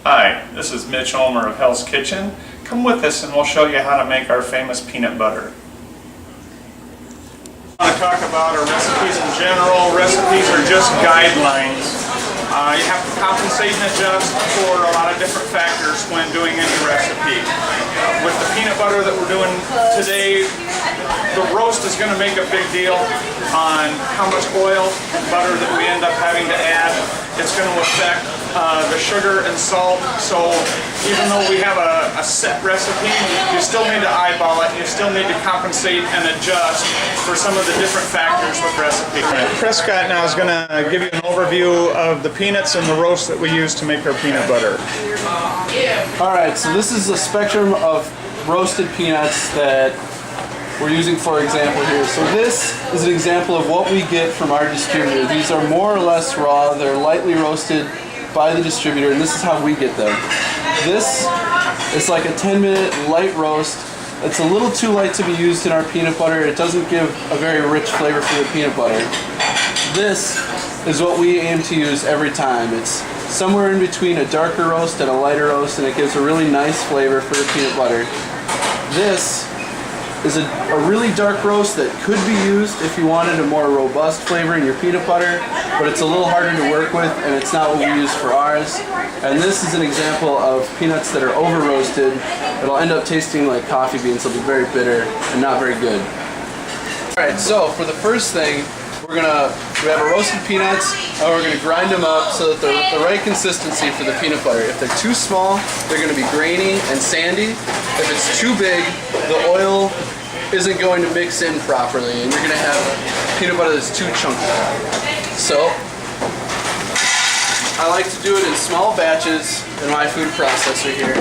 Hi, this is Mitch Omer of Hell's Kitchen. Come with us and we'll show you how to make our famous peanut butter. I want to talk about our recipes in general. Recipes are just guidelines. You have to compensate and adjust for a lot of different factors when doing any recipe. With the peanut butter that we're doing today, the roast is going to make a big deal on how much oil and butter that we end up having to add. It's going to affect the sugar and salt, so even though we have a set recipe, you still need to eyeball it, you still need to compensate and adjust for some of the different factors with recipe. Prescott now is going to give you an overview of the peanuts and the roast that we use to make our peanut butter. Alright, so this is a spectrum of roasted peanuts that we're using for example here. So this is an example of what we get from our distributor. These are more or less raw, they're lightly roasted by the distributor, and this is how we get them. This is like a 10-minute light roast. It's a little too light to be used in our peanut butter. It doesn't give a very rich flavor for the peanut butter. This is what we aim to use every time. It's somewhere in between a darker roast and a lighter roast, and it gives a really nice flavor for the peanut butter. This is a really dark roast that could be used if you wanted a more robust flavor in your peanut butter, but it's a little harder to work with and it's not what we use for ours. And this is an example of peanuts that are over roasted. It'll end up tasting like coffee beans. They'll be very bitter and not very good. Alright, so for the first thing, we have our roasted peanuts and we're going to grind them up so that they're the right consistency for the peanut butter. If they're too small, they're going to be grainy and sandy. If it's too big, the oil isn't going to mix in properly and you're going to have peanut butter that's too chunky. So I like to do it in small batches in my food processor here.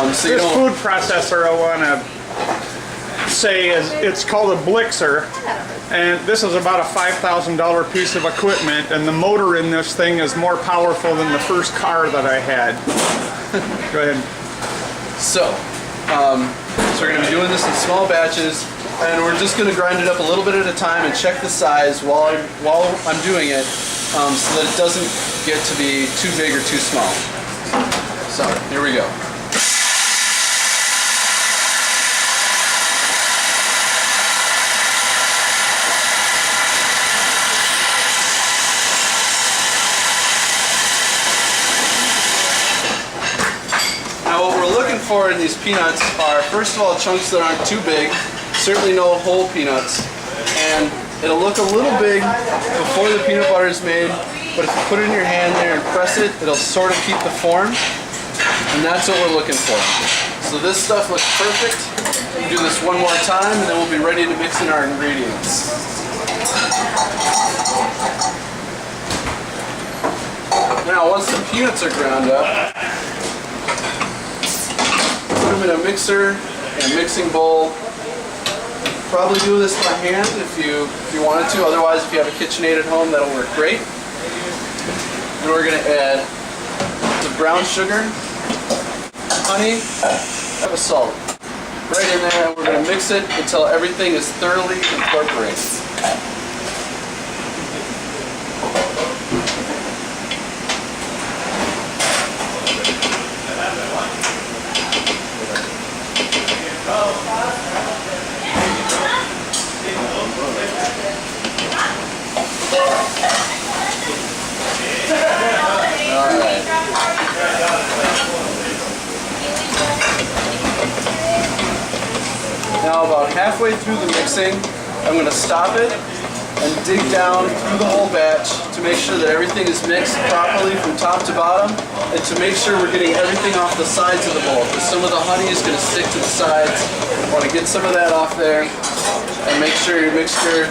This food processor, I want to say, it's called a Blixer, and this is about a $5,000 piece of equipment, and the motor in this thing is more powerful than the first car that I had. Go ahead. So we're going to be doing this in small batches, and we're just going to grind it up a little bit at a time and check the size while I'm doing it, so that it doesn't get to be too big or too small. So here we go. For in these peanuts are, first of all, chunks that aren't too big, certainly no whole peanuts, and it'll look a little big before the peanut butter is made, but if you put it in your hand there and press it, it'll sort of keep the form, and that's what we're looking for. So this stuff looks perfect. We'll do this one more time and then we'll be ready to mix in our ingredients. Now once the peanuts are ground up, put them in a mixer, in a mixing bowl. Probably do this by hand if you wanted to. Otherwise, if you have a KitchenAid at home, that'll work great. And we're going to add the brown sugar, honey, and salt. Right in there, and we're going to mix it until everything is thoroughly incorporated. Now about halfway through the mixing, I'm going to stop it and dig down through the whole batch to make sure that everything is mixed properly from top to bottom, and to make sure we're getting everything off the sides of the bowl, because some of the honey is going to stick to the sides. I want to get some of that off there and make sure your mixture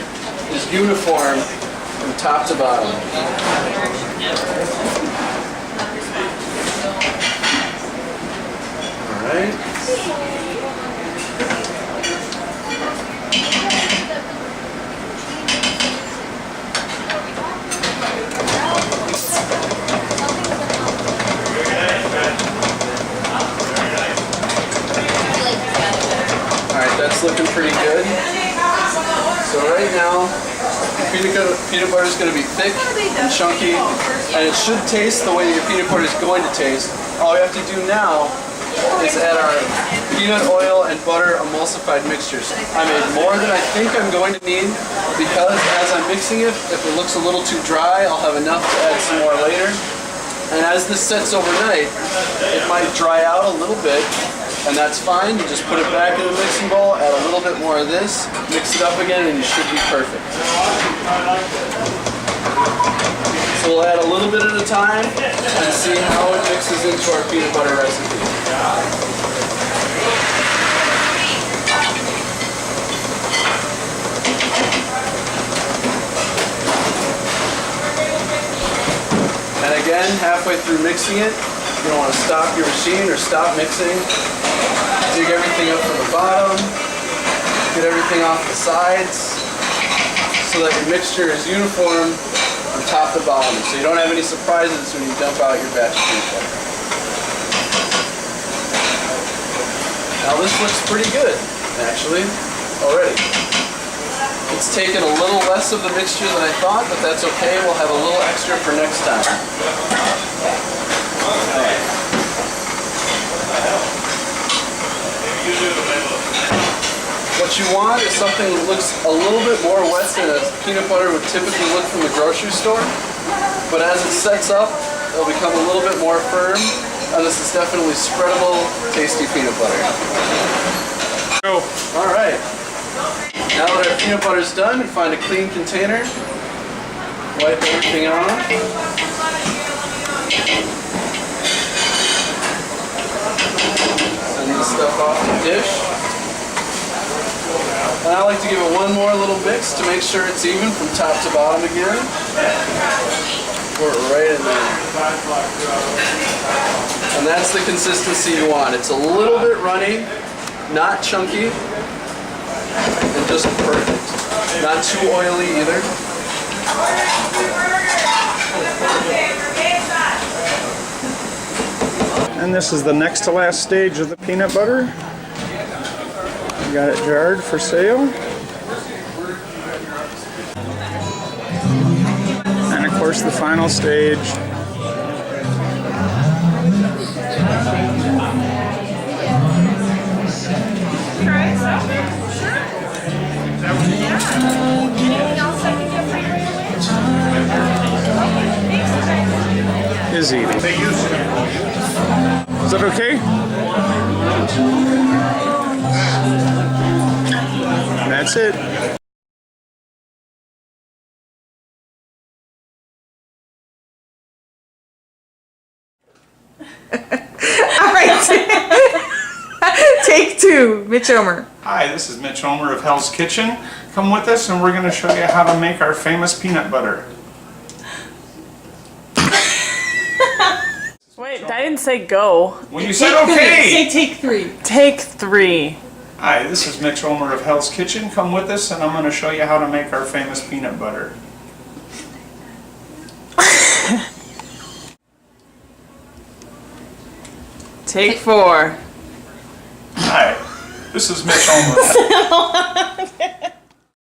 is uniform from top to bottom. Alright. That's looking pretty good. So right now, peanut butter is going to be thick and chunky, and it should taste the way your peanut butter is going to taste. all we have to do now is add our peanut oil and butter emulsified mixtures. I made more than I think I'm going to need because as I'm mixing it, if it looks a little too dry, I'll have enough to add some more later. And as this sets overnight, it might dry out a little bit, and that's fine. You just put it back in the mixing bowl, add a little bit more of this, mix it up again, and you should be perfect. So we'll add a little bit at a time and see how it mixes into our peanut butter recipe. And again, halfway through mixing it, you don't want to stop your machine or stop mixing. Dig everything up from the bottom, get everything off the sides so that your mixture is uniform from top to bottom, so you don't have any surprises when you dump out your batch of peanut butter. Now this looks pretty good, actually, already. It's taken a little less of the mixture than I thought, but that's okay. We'll have a little extra for next time. What you want is something that looks a little bit more wet than a peanut butter would typically look from the grocery store. But as it sets up, it'll become a little bit more firm. And this is definitely spreadable, tasty peanut butter. Go. All right. Now that our peanut butter's done, we find a clean container. Wipe everything off. Send this stuff off the dish. And I like to give it one more little mix to make sure it's even from top to bottom again. Pour it right in there. And that's the consistency you want. It's a little bit runny, not chunky, and just perfect. Not too oily either. And this is the next to last stage of the peanut butter. We got it jarred for sale. And of course the final stage. Is eating. Is that okay? That's it. All right. Take two. Mitch Omer. Hi, this is Mitch Omer of Hell's Kitchen. Come with us and we're going to show you how to make our famous peanut butter. Wait, I didn't say go. When you said okay! Say take three. Take three. Hi, this is Mitch Omer of Hell's Kitchen. Come with us and I'm going to show you how to make our famous peanut butter. Take four. Hi, this is Mitch Omer.